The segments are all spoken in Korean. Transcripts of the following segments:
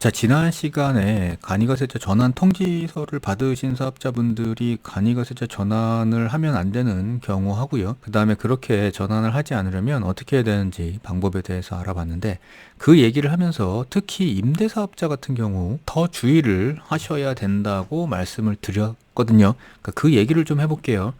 자, 지난 시간에 간이가세자 전환 통지서를 받으신 사업자분들이 간이가세자 전환을 하면 안 되는 경우 하고요. 그 다음에 그렇게 전환을 하지 않으려면 어떻게 해야 되는지 방법에 대해서 알아봤는데, 그 얘기를 하면서 특히 임대사업자 같은 경우 더 주의를 하셔야 된다고 말씀을 드렸거든요. 그러니까 그 얘기를 좀 해볼게요.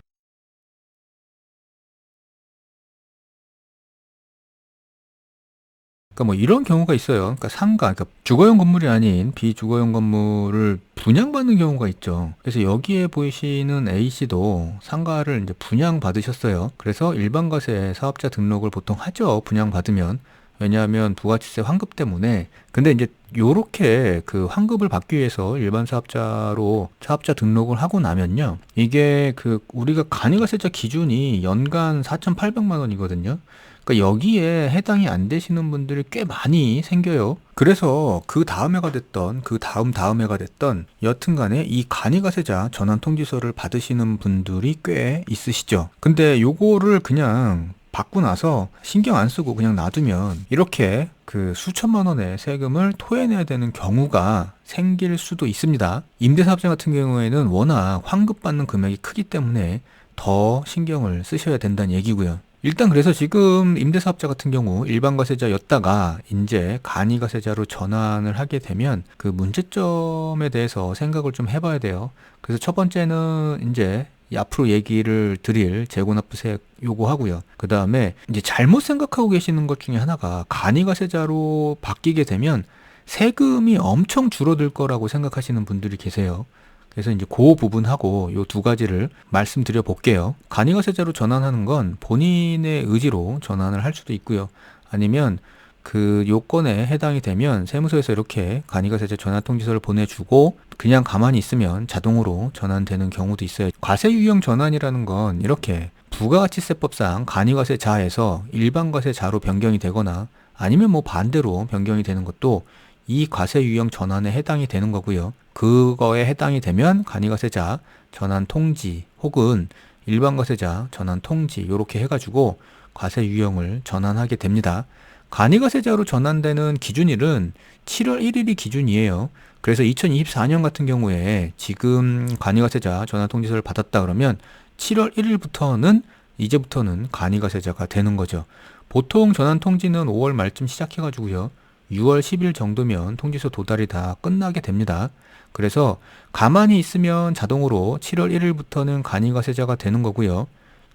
그러니까 뭐 이런 경우가 있어요. 그러니까 상가, 그러니까 주거용 건물이 아닌 비주거용 건물을 분양받는 경우가 있죠. 그래서 여기에 보이시는 A씨도 상가를 이제 분양받으셨어요. 그래서 일반과세 사업자 등록을 보통 하죠. 분양받으면. 왜냐하면 부가치세 환급 때문에. 근데 이제 요렇게 그 환급을 받기 위해서 일반 사업자로 사업자 등록을 하고 나면요. 이게 그 우리가 간이가세자 기준이 연간 4,800만 원이거든요. 그러니까 여기에 해당이 안 되시는 분들이 꽤 많이 생겨요. 그래서 그 다음 해가 됐던, 그 다음 해가 됐던, 여튼간에 이 간이가세자 전환 통지서를 받으시는 분들이 꽤 있으시죠. 근데 요거를 그냥 받고 나서 신경 안 쓰고 그냥 놔두면 이렇게 그 수천만 원의 세금을 토해내야 되는 경우가 생길 수도 있습니다. 임대사업자 같은 경우에는 워낙 환급받는 금액이 크기 때문에 더 신경을 쓰셔야 된다는 얘기고요. 일단 그래서 지금 임대사업자 같은 경우 일반과세자였다가 이제 간이과세자로 전환을 하게 되면 그 문제점에 대해서 생각을 좀 해봐야 돼요. 그래서 첫 번째는 이제 앞으로 얘기를 드릴 재고납부세 요구하고요. 그 다음에 이제 잘못 생각하고 계시는 것 중에 하나가 간이과세자로 바뀌게 되면 세금이 엄청 줄어들 거라고 생각하시는 분들이 계세요. 그래서 이제 그 부분하고 요 두 가지를 말씀드려 볼게요. 간이가세자로 전환하는 건 본인의 의지로 전환을 할 수도 있고요. 아니면 그 요건에 해당이 되면 세무서에서 이렇게 간이가세자 전환 통지서를 보내주고 그냥 가만히 있으면 자동으로 전환되는 경우도 있어요. 과세 유형 전환이라는 건 이렇게 부가가치세법상 간이과세자에서 일반과세자로 변경이 되거나 아니면 뭐 반대로 변경이 되는 것도 이 과세 유형 전환에 해당이 되는 거고요. 그거에 해당이 되면 간이과세자 전환 통지 혹은 일반과세자 전환 통지 이렇게 해가지고 과세 유형을 전환하게 됩니다. 간이과세자로 전환되는 기준일은 7월 1일이 기준이에요. 그래서 2024년 같은 경우에 지금 간이과세자 전환 통지서를 받았다 그러면 7월 1일부터는 이제부터는 간이과세자가 되는 거죠. 보통 전환 통지는 5월 말쯤 시작해가지고요. 6월 10일 정도면 통지서 도달이 다 끝나게 됩니다. 그래서 가만히 있으면 자동으로 7월 1일부터는 간이과세자가 되는 거고요.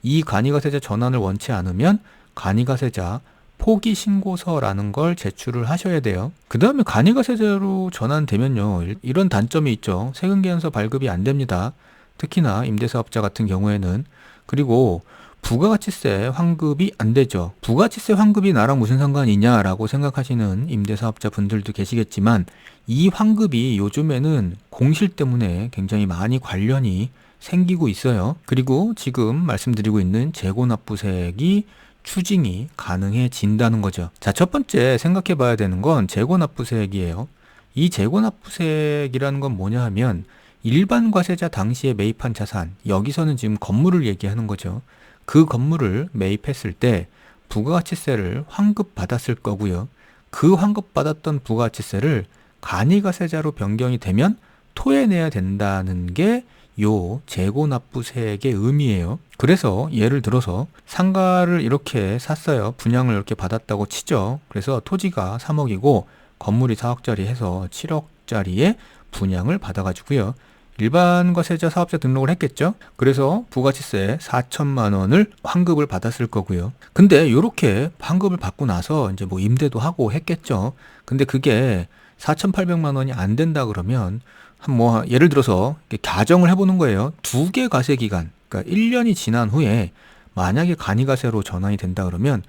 이 간이과세자 전환을 원치 않으면 간이과세자 포기 신고서라는 걸 제출을 하셔야 돼요. 그 다음에 간이과세자로 전환되면요. 이런 단점이 있죠. 세금계산서 발급이 안 됩니다. 특히나 임대사업자 같은 경우에는. 그리고 부가가치세 환급이 안 되죠. 부가가치세 환급이 나랑 무슨 상관이냐라고 생각하시는 임대사업자 분들도 계시겠지만 이 환급이 요즘에는 공실 때문에 굉장히 많이 관련이 생기고 있어요. 그리고 지금 말씀드리고 있는 재고납부세액이 추징이 가능해진다는 거죠. 자, 첫 번째 생각해 봐야 되는 건 재고납부세액이에요. 이 재고납부세액이라는 건 뭐냐 하면 일반 과세자 당시에 매입한 자산, 여기서는 지금 건물을 얘기하는 거죠. 그 건물을 매입했을 때 부가가치세를 환급받았을 거고요. 그 환급받았던 부가가치세를 간이가세자로 변경이 되면 토해내야 된다는 게 요 재고납부세액의 의미예요. 그래서 예를 들어서 상가를 이렇게 샀어요. 분양을 이렇게 받았다고 치죠. 그래서 토지가 3억이고 건물이 4억짜리 해서 7억짜리에 분양을 받아가지고요. 일반 과세자 사업자 등록을 했겠죠. 그래서 부가치세 4천만 원을 환급을 받았을 거고요. 근데 이렇게 환급을 받고 나서 이제 뭐 임대도 하고 했겠죠. 근데 그게 4,800만 원이 안 된다 그러면 한 뭐 예를 들어서 가정을 해보는 거예요. 두 개 과세 기간, 그러니까 1년이 지난 후에 만약에 간이과세로 전환이 된다 그러면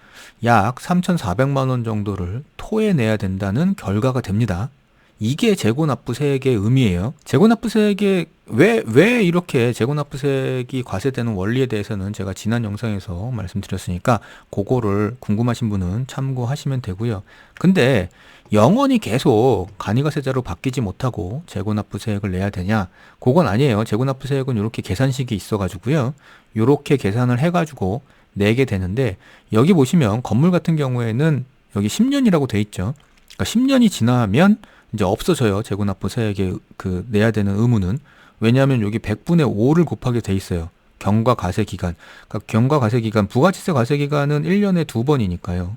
약 3,400만 원 정도를 토해내야 된다는 결과가 됩니다. 이게 재고납부세액의 의미예요. 재고납부세액의 왜 이렇게 재고납부세액이 과세되는 원리에 대해서는 제가 지난 영상에서 말씀드렸으니까 그거를 궁금하신 분은 참고하시면 되고요. 근데 영원히 계속 간이과세자로 바뀌지 못하고 재고납부세액을 내야 되냐? 그건 아니에요. 재고납부세액은 이렇게 계산식이 있어가지고요. 이렇게 계산을 해가지고 내게 되는데 여기 보시면 건물 같은 경우에는 여기 10년이라고 돼 있죠. 그러니까 10년이 지나면 이제 없어져요. 재고납부세액에 그 내야 되는 의무는. 왜냐하면 여기 100분의 5를 곱하게 돼 있어요. 경과 과세 기간. 그러니까 경과 과세 기간, 부가치세 과세 기간은 1년에 2번이니까요.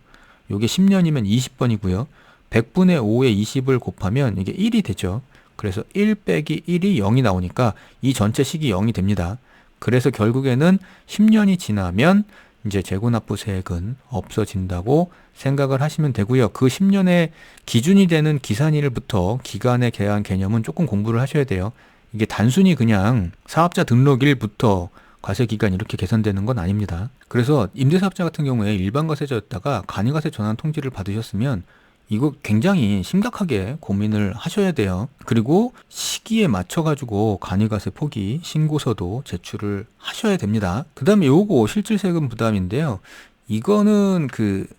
요게 10년이면 20번이고요. 100분의 5에 20을 곱하면 이게 1이 되죠. 그래서 1 빼기 1이 0이 나오니까 이 전체 식이 0이 됩니다. 그래서 결국에는 10년이 지나면 이제 재고납부세액은 없어진다고 생각을 하시면 되고요. 그 10년의 기준이 되는 기산일부터 기간에 대한 개념은 조금 공부를 하셔야 돼요. 이게 단순히 그냥 사업자 등록일부터 과세기간 이렇게 계산되는 건 아닙니다. 그래서 임대사업자 같은 경우에 일반과세자였다가 간이과세 전환 통지를 받으셨으면 이거 굉장히 심각하게 고민을 하셔야 돼요. 그리고 시기에 맞춰가지고 간이과세 포기 신고서도 제출을 하셔야 됩니다. 그 다음에 요거 실질세금 부담인데요. 이거는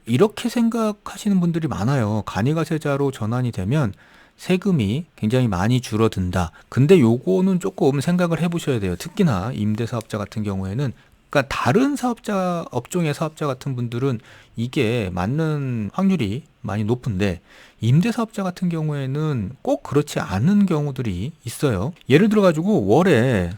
이렇게 생각하시는 분들이 많아요. 간이과세자로 전환이 되면 세금이 굉장히 많이 줄어든다. 근데 요거는 조금 생각을 해보셔야 돼요. 특히나 임대사업자 같은 경우에는, 그러니까 다른 사업자, 업종의 사업자 같은 분들은 이게 맞는 확률이 많이 높은데, 임대사업자 같은 경우에는 꼭 그렇지 않은 경우들이 있어요. 예를 들어가지고 월에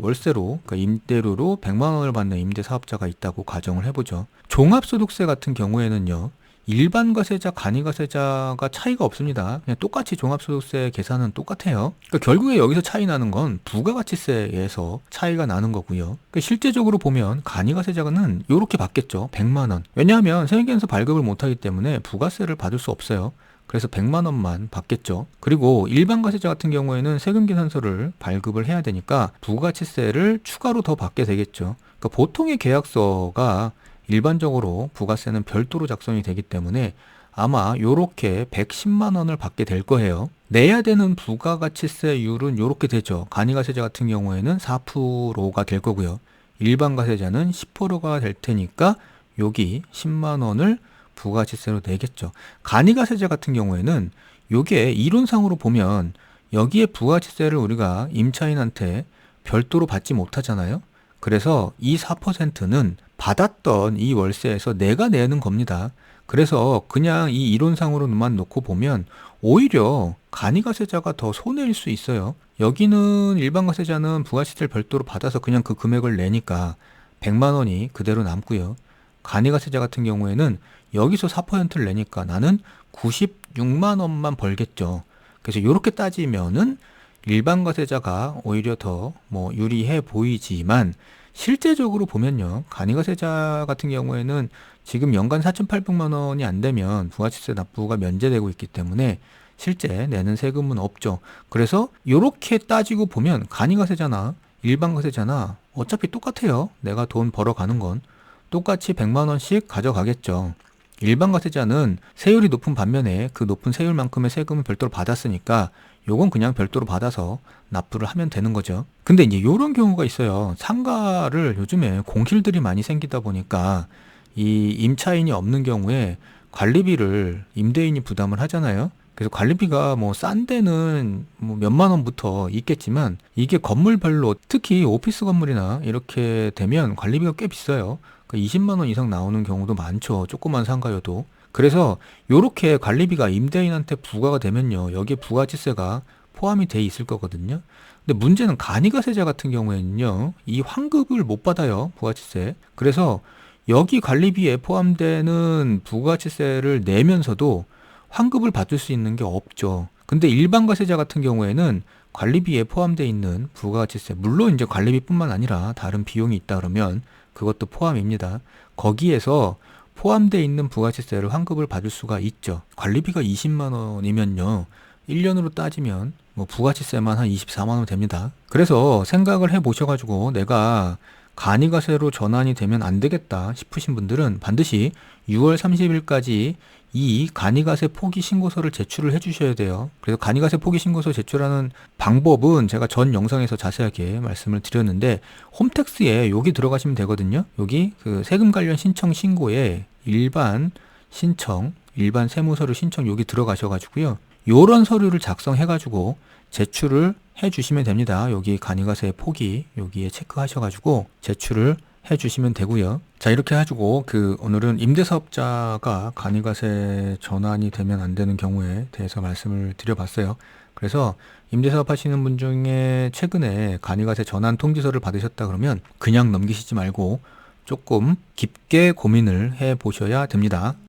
월세로, 그러니까 임대료로 100만 원을 받는 임대사업자가 있다고 가정을 해보죠. 종합소득세 같은 경우에는요, 일반 과세자, 간이과세자가 차이가 없습니다. 그냥 똑같이 종합소득세 계산은 똑같아요. 그러니까 결국에 여기서 차이 나는 건 부가가치세에서 차이가 나는 거고요. 그러니까 실제적으로 보면 간이과세자는 이렇게 받겠죠. 100만 원. 왜냐하면 세무계에서 발급을 못하기 때문에 부가세를 받을 수 없어요. 그래서 100만 원만 받겠죠. 그리고 일반 과세자 같은 경우에는 세금계산서를 발급을 해야 되니까 부가가치세를 추가로 더 받게 되겠죠. 그러니까 보통의 계약서가 일반적으로 부가세는 별도로 작성이 되기 때문에 아마 요렇게 110만 원을 받게 될 거예요. 내야 되는 부가가치세율은 요렇게 되죠. 간이과세자 같은 경우에는 4%가 될 거고요. 일반 과세자는 10%가 될 테니까 여기 10만 원을 부가가치세로 내겠죠. 간이과세자 같은 경우에는 요게 이론상으로 보면 여기에 부가가치세를 우리가 임차인한테 별도로 받지 못하잖아요. 그래서 이 4%는 받았던 이 월세에서 내가 내는 겁니다. 그래서 그냥 이 이론상으로만 놓고 보면 오히려 간이과세자가 더 손해일 수 있어요. 여기는 일반 과세자는 부가세를 별도로 받아서 그냥 그 금액을 내니까 100만 원이 그대로 남고요. 간이과세자 같은 경우에는 여기서 4%를 내니까 나는 96만 원만 벌겠죠. 그래서 이렇게 따지면은 일반 과세자가 오히려 더 유리해 보이지만 실제적으로 보면요. 간이과세자 같은 경우에는 지금 연간 4,800만 원이 안 되면 부가가치세 납부가 면제되고 있기 때문에 실제 내는 세금은 없죠. 그래서 이렇게 따지고 보면 간이과세자나 일반 과세자나 어차피 똑같아요. 내가 돈 벌어가는 건 똑같이 100만 원씩 가져가겠죠. 일반 과세자는 세율이 높은 반면에 그 높은 세율만큼의 세금을 별도로 받았으니까 요건 그냥 별도로 받아서 납부를 하면 되는 거죠. 근데 이제 요런 경우가 있어요. 상가를 요즘에 공실들이 많이 생기다 보니까 이 임차인이 없는 경우에 관리비를 임대인이 부담을 하잖아요. 그래서 관리비가 싼 데는 몇만 원부터 있겠지만 이게 건물별로 특히 오피스 건물이나 이렇게 되면 관리비가 꽤 비싸요. 20만 원 이상 나오는 경우도 많죠. 조그만 상가여도. 그래서 요렇게 관리비가 임대인한테 부과가 되면요. 여기에 부가가치세가 포함이 돼 있을 거거든요. 근데 문제는 간이과세자 같은 경우에는요. 이 환급을 못 받아요. 부가가치세. 그래서 여기 관리비에 포함되는 부가가치세를 내면서도 환급을 받을 수 있는 게 없죠. 근데 일반 과세자 같은 경우에는 관리비에 포함되어 있는 부가가치세, 물론 이제 관리비뿐만 아니라 다른 비용이 있다 그러면 그것도 포함입니다. 거기에서 포함되어 있는 부가가치세를 환급을 받을 수가 있죠. 관리비가 20만 원이면요. 1년으로 따지면 부가가치세만 한 24만 원 됩니다. 그래서 생각을 해보셔가지고 내가 간이과세로 전환이 되면 안 되겠다 싶으신 분들은 반드시 6월 30일까지 이 간이과세 포기 신고서를 제출을 해주셔야 돼요. 그래서 간이과세 포기 신고서 제출하는 방법은 제가 전 영상에서 자세하게 말씀을 드렸는데 홈택스에 여기 들어가시면 되거든요. 여기 세금 관련 신청 신고에 일반 신청, 일반 세무서류 신청 여기 들어가셔가지고요. 요런 서류를 작성해가지고 제출을 해주시면 됩니다. 여기 간이과세 포기 여기에 체크하셔가지고 제출을 해주시면 되고요. 자, 이렇게 해가지고 오늘은 임대사업자가 간이가세 전환이 되면 안 되는 경우에 대해서 말씀을 드려봤어요. 그래서 임대사업 하시는 분 중에 최근에 간이가세 전환 통지서를 받으셨다 그러면 그냥 넘기시지 말고 조금 깊게 고민을 해 보셔야 됩니다.